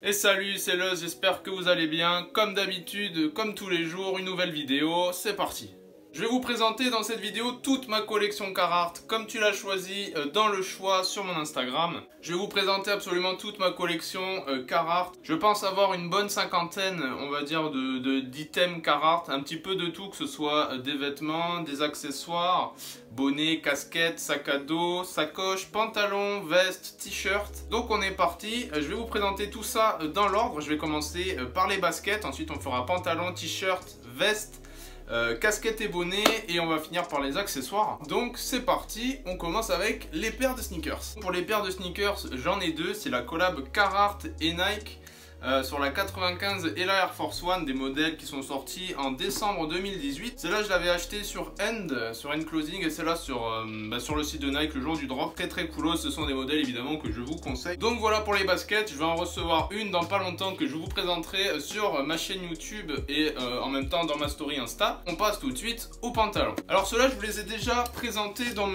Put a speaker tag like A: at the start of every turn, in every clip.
A: Et salut, c'est Leuz, j'espère que vous allez bien. Comme d'habitude, comme tous les jours, une nouvelle vidéo, c'est parti. Je vais vous présenter dans cette vidéo toute ma collection Carhartt, comme tu l'as choisi dans le choix sur mon Instagram. Je vais vous présenter absolument toute ma collection Carhartt. Je pense avoir une bonne cinquantaine, on va dire, d'items Carhartt, un petit peu de tout, que ce soit des vêtements, des accessoires, bonnets, casquettes, sac à dos, sacoches, pantalons, vestes, t-shirts. Donc on est parti, je vais vous présenter tout ça dans l'ordre. Je vais commencer par les baskets, ensuite on fera pantalons, t-shirts, vestes, casquette et bonnet, et on va finir par les accessoires. Donc c'est parti, on commence avec les paires de sneakers. Pour les paires de sneakers, j'en ai deux, c'est la collab Carhartt et Nike sur la 95 et la Air Force One, des modèles qui sont sortis en décembre 2018. Celle-là je l'avais acheté sur End Clothing, et celle-là sur le site de Nike le jour du drop. Très cool, ce sont des modèles évidemment que je vous conseille. Donc voilà pour les baskets, je vais en recevoir une dans pas longtemps que je vous présenterai sur ma chaîne YouTube et en même temps dans ma story Insta. On passe tout de suite aux pantalons. Alors ceux-là je vous les ai déjà présentés dans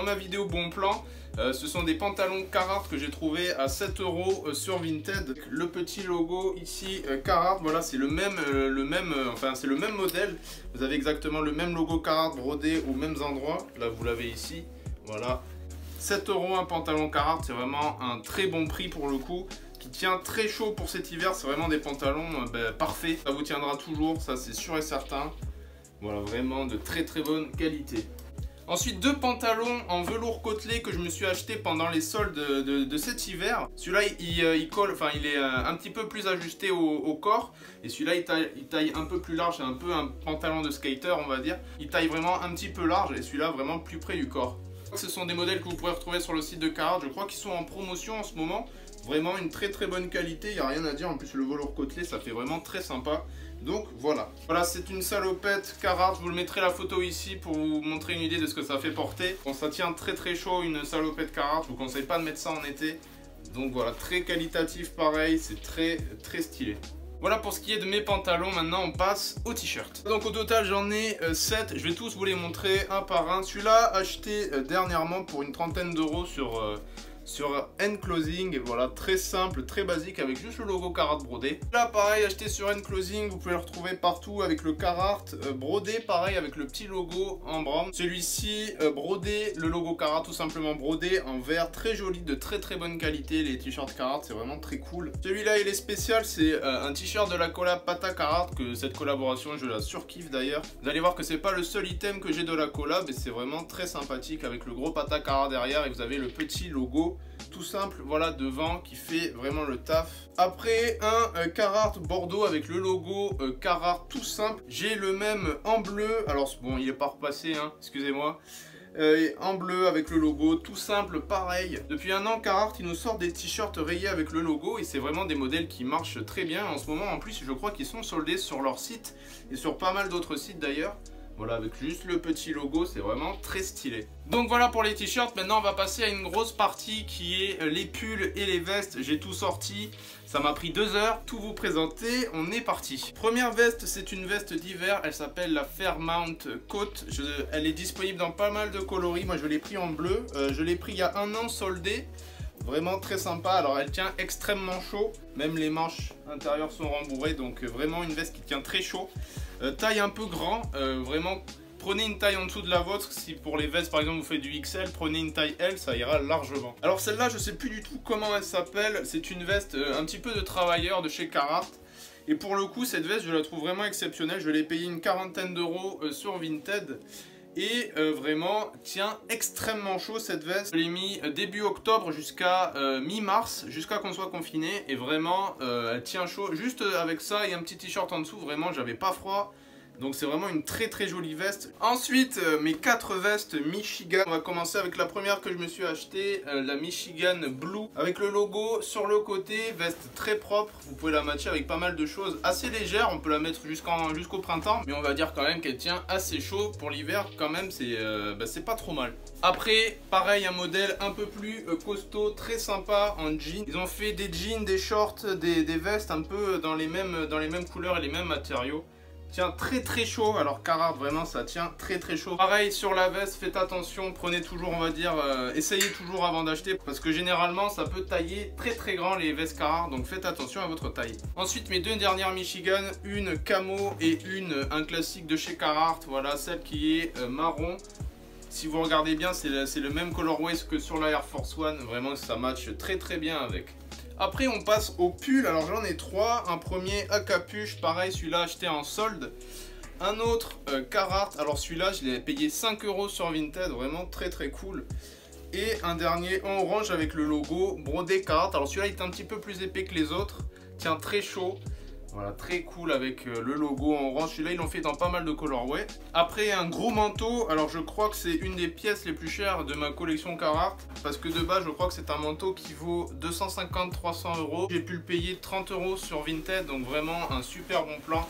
A: ma vidéo bon plan. Ce sont des pantalons Carhartt que j'ai trouvé à 7 € sur Vinted. Le petit logo ici Carhartt, voilà, c'est le même modèle. Vous avez exactement le même logo Carhartt brodé aux mêmes endroits. Là vous l'avez ici, voilà. 7 € un pantalon Carhartt, c'est vraiment un très bon prix pour le coup, qui tient très chaud pour cet hiver. C'est vraiment des pantalons parfaits. Ça vous tiendra toujours, ça c'est sûr et certain. Voilà, vraiment de très bonne qualité. Ensuite, deux pantalons en velours côtelé que je me suis acheté pendant les soldes de cet hiver. Celui-là, il colle, enfin, il est un petit peu plus ajusté au corps. Et celui-là, il taille un peu plus large. C'est un peu un pantalon de skater, on va dire. Il taille vraiment un petit peu large, et celui-là, vraiment plus près du corps. Ce sont des modèles que vous pourrez retrouver sur le site de Carhartt. Je crois qu'ils sont en promotion en ce moment. Vraiment une très bonne qualité, il n'y a rien à dire. En plus, le velours côtelé, ça fait vraiment très sympa. Donc voilà. Voilà, c'est une salopette Carhartt. Je vous le mettrai la photo ici pour vous montrer une idée de ce que ça fait porter. Bon, ça tient très chaud, une salopette Carhartt. Je vous conseille pas de mettre ça en été. Donc voilà, très qualitatif pareil. C'est très stylé. Voilà pour ce qui est de mes pantalons. Maintenant on passe aux t-shirts. Donc au total j'en ai 7, je vais tous vous les montrer un par un. Celui-là acheté dernièrement pour une trentaine d'euros sur End Clothing, voilà, très simple, très basique, avec juste le logo Carhartt brodé. Là pareil, acheté sur End Clothing, vous pouvez le retrouver partout avec le Carhartt brodé, pareil avec le petit logo en brown. Celui-ci brodé, le logo Carhartt tout simplement brodé en vert, très joli, de très bonne qualité. Les t-shirts Carhartt c'est vraiment très cool. Celui-là il est spécial, c'est un t-shirt de la collab Pata Carhartt, que cette collaboration je la surkiffe d'ailleurs. Vous allez voir que c'est pas le seul item que j'ai de la collab, et c'est vraiment très sympathique avec le gros Pata Carhartt derrière, et vous avez le petit logo tout simple, voilà, devant, qui fait vraiment le taf. Après, un Carhartt Bordeaux avec le logo Carhartt tout simple. J'ai le même en bleu, alors bon, il est pas repassé, hein, excusez-moi. En bleu avec le logo, tout simple, pareil. Depuis un an, Carhartt, il nous sort des t-shirts rayés avec le logo, et c'est vraiment des modèles qui marchent très bien. En ce moment, en plus, je crois qu'ils sont soldés sur leur site, et sur pas mal d'autres sites d'ailleurs. Voilà, avec juste le petit logo, c'est vraiment très stylé. Donc voilà pour les t-shirts. Maintenant on va passer à une grosse partie qui est les pulls et les vestes. J'ai tout sorti, ça m'a pris 2 heures, tout vous présenter, on est parti. Première veste, c'est une veste d'hiver, elle s'appelle la Fairmount Coat. Elle est disponible dans pas mal de coloris, moi je l'ai pris en bleu. Je l'ai pris il y a un an soldé. Vraiment très sympa, alors elle tient extrêmement chaud, même les manches intérieures sont rembourrées, donc vraiment une veste qui tient très chaud. Taille un peu grand, vraiment prenez une taille en dessous de la vôtre. Si pour les vestes par exemple vous faites du XL, prenez une taille L, ça ira largement. Alors celle-là je sais plus du tout comment elle s'appelle, c'est une veste un petit peu de travailleur de chez Carhartt. Et pour le coup cette veste je la trouve vraiment exceptionnelle, je l'ai payé une quarantaine d'euros sur Vinted. Et vraiment tient extrêmement chaud cette veste. Je l'ai mis début octobre jusqu'à mi-mars, jusqu'à qu'on soit confiné, et vraiment elle tient chaud. Juste avec ça et un petit t-shirt en dessous, vraiment j'avais pas froid. Donc c'est vraiment une très jolie veste. Ensuite mes 4 vestes Michigan. On va commencer avec la première que je me suis achetée, la Michigan Blue, avec le logo sur le côté. Veste très propre, vous pouvez la matcher avec pas mal de choses, assez légère. On peut la mettre jusqu'au printemps, mais on va dire quand même qu'elle tient assez chaud pour l'hiver. Quand même c'est pas trop mal. Après pareil, un modèle un peu plus costaud, très sympa en jean. Ils ont fait des jeans, des shorts, des vestes un peu dans les mêmes couleurs et les mêmes matériaux. Tient très chaud, alors Carhartt vraiment ça tient très chaud. Pareil sur la veste, faites attention, prenez toujours on va dire, essayez toujours avant d'acheter parce que généralement ça peut tailler très grand les vestes Carhartt, donc faites attention à votre taille. Ensuite mes deux dernières Michigan, une camo et un classique de chez Carhartt, voilà celle qui est marron. Si vous regardez bien c'est le même colorway que sur la Air Force One, vraiment ça match très bien avec. Après on passe au pull, alors j'en ai trois, un premier à capuche, pareil celui-là acheté en solde. Un autre Carhartt, alors celui-là je l'ai payé 5 € sur Vinted, vraiment très cool. Et un dernier en orange avec le logo brodé Carhartt, alors celui-là il est un petit peu plus épais que les autres, tient très chaud. Voilà, très cool avec le logo en orange. Celui-là, ils l'ont fait dans pas mal de colorway. Après, un gros manteau. Alors, je crois que c'est une des pièces les plus chères de ma collection Carhartt. Parce que de base, je crois que c'est un manteau qui vaut 250-300 €. J'ai pu le payer 30 € sur Vinted. Donc, vraiment, un super bon plan.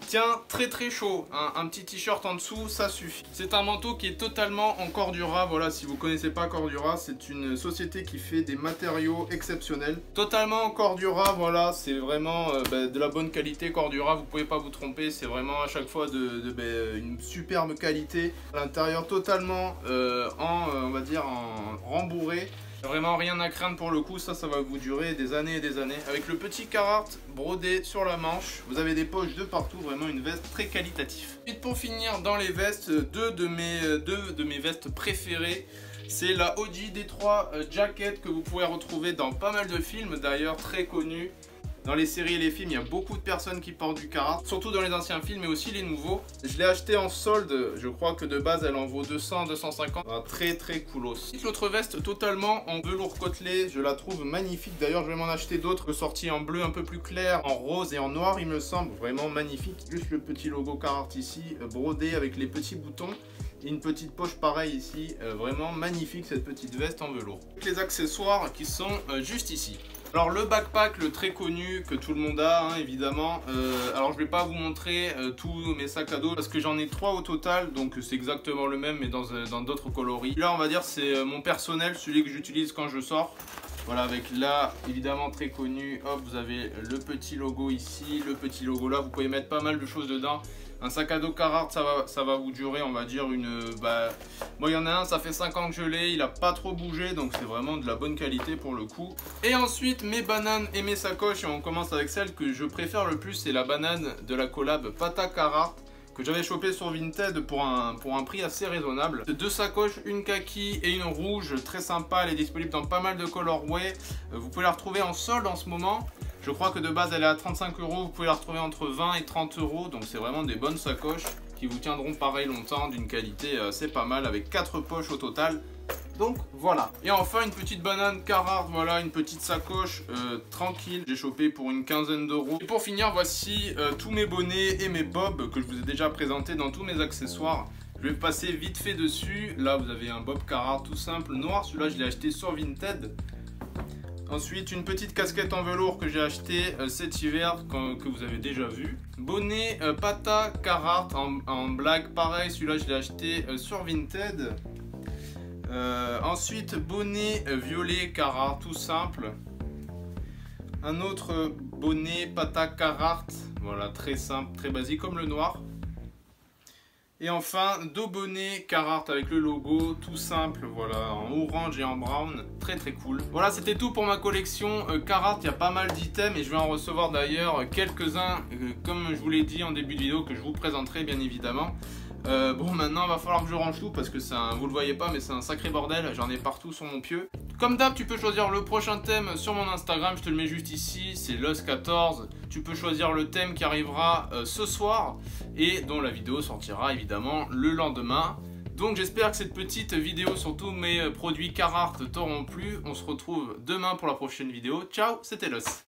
A: Tiens, très chaud, hein. Un petit t-shirt en dessous, ça suffit. C'est un manteau qui est totalement en Cordura. Voilà, si vous connaissez pas Cordura, c'est une société qui fait des matériaux exceptionnels. Totalement en Cordura, voilà, c'est vraiment de la bonne qualité. Cordura, vous pouvez pas vous tromper, c'est vraiment à chaque fois une superbe qualité. À l'intérieur totalement on va dire en rembourré. Vraiment rien à craindre pour le coup, ça va vous durer des années et des années. Avec le petit Carhartt brodé sur la manche, vous avez des poches de partout, vraiment une veste très qualitative. Et pour finir dans les vestes, deux de mes vestes préférées, c'est la OG Détroit Jacket que vous pouvez retrouver dans pas mal de films d'ailleurs très connus. Dans les séries et les films, il y a beaucoup de personnes qui portent du Carhartt, surtout dans les anciens films, mais aussi les nouveaux. Je l'ai acheté en solde, je crois que de base, elle en vaut 200-250. Très coolos. L'autre veste, totalement en velours côtelé, je la trouve magnifique. D'ailleurs, je vais m'en acheter d'autres, sorties en bleu un peu plus clair, en rose et en noir, il me semble. Vraiment magnifique. Juste le petit logo Carhartt ici, brodé avec les petits boutons. Et une petite poche pareil ici, vraiment magnifique cette petite veste en velours. Les accessoires qui sont juste ici. Alors le backpack, le très connu que tout le monde a hein, évidemment, alors je vais pas vous montrer tous mes sacs à dos parce que j'en ai 3 au total, donc c'est exactement le même mais dans d'autres coloris. Là on va dire c'est mon personnel, celui que j'utilise quand je sors. Voilà, avec là évidemment très connu, hop vous avez le petit logo ici, le petit logo là, vous pouvez mettre pas mal de choses dedans. Un sac à dos Carhartt, ça va vous durer, on va dire moi il y en a un, ça fait 5 ans que je l'ai, il a pas trop bougé, donc c'est vraiment de la bonne qualité pour le coup. Et ensuite mes bananes et mes sacoches, et on commence avec celle que je préfère le plus, c'est la banane de la collab Pata Carhartt que j'avais chopé sur Vinted pour un prix assez raisonnable. Deux sacoches, une kaki et une rouge, très sympa, elle est disponible dans pas mal de colorway. Vous pouvez la retrouver en solde en ce moment. Je crois que de base elle est à 35 €, vous pouvez la retrouver entre 20 et 30 €, donc c'est vraiment des bonnes sacoches qui vous tiendront pareil longtemps, d'une qualité assez pas mal, avec 4 poches au total. Donc voilà. Et enfin une petite banane Carhartt, voilà une petite sacoche tranquille, j'ai chopé pour une quinzaine d'euros. Et pour finir voici tous mes bonnets et mes bobs que je vous ai déjà présentés dans tous mes accessoires. Je vais passer vite fait dessus. Là vous avez un bob Carhartt tout simple noir, celui-là je l'ai acheté sur Vinted. Ensuite, une petite casquette en velours que j'ai acheté cet hiver, que vous avez déjà vu. Bonnet Pata Carhartt en black, pareil, celui-là je l'ai acheté sur Vinted. Ensuite, bonnet violet Carhartt, tout simple. Un autre bonnet Pata Carhartt, voilà, très simple, très basique, comme le noir. Et enfin, deux bonnets Carhartt avec le logo, tout simple, voilà, en orange et en brown, très cool. Voilà, c'était tout pour ma collection Carhartt, il y a pas mal d'items et je vais en recevoir d'ailleurs quelques-uns, comme je vous l'ai dit en début de vidéo, que je vous présenterai bien évidemment. Bon, maintenant il va falloir que je range tout parce que vous le voyez pas mais c'est un sacré bordel, j'en ai partout sur mon pieu. Comme d'hab, tu peux choisir le prochain thème sur mon Instagram, je te le mets juste ici, c'est Loz14. Tu peux choisir le thème qui arrivera ce soir et dont la vidéo sortira évidemment le lendemain. Donc j'espère que cette petite vidéo sur tous mes produits Carhartt t'auront plu. On se retrouve demain pour la prochaine vidéo. Ciao, c'était Loz.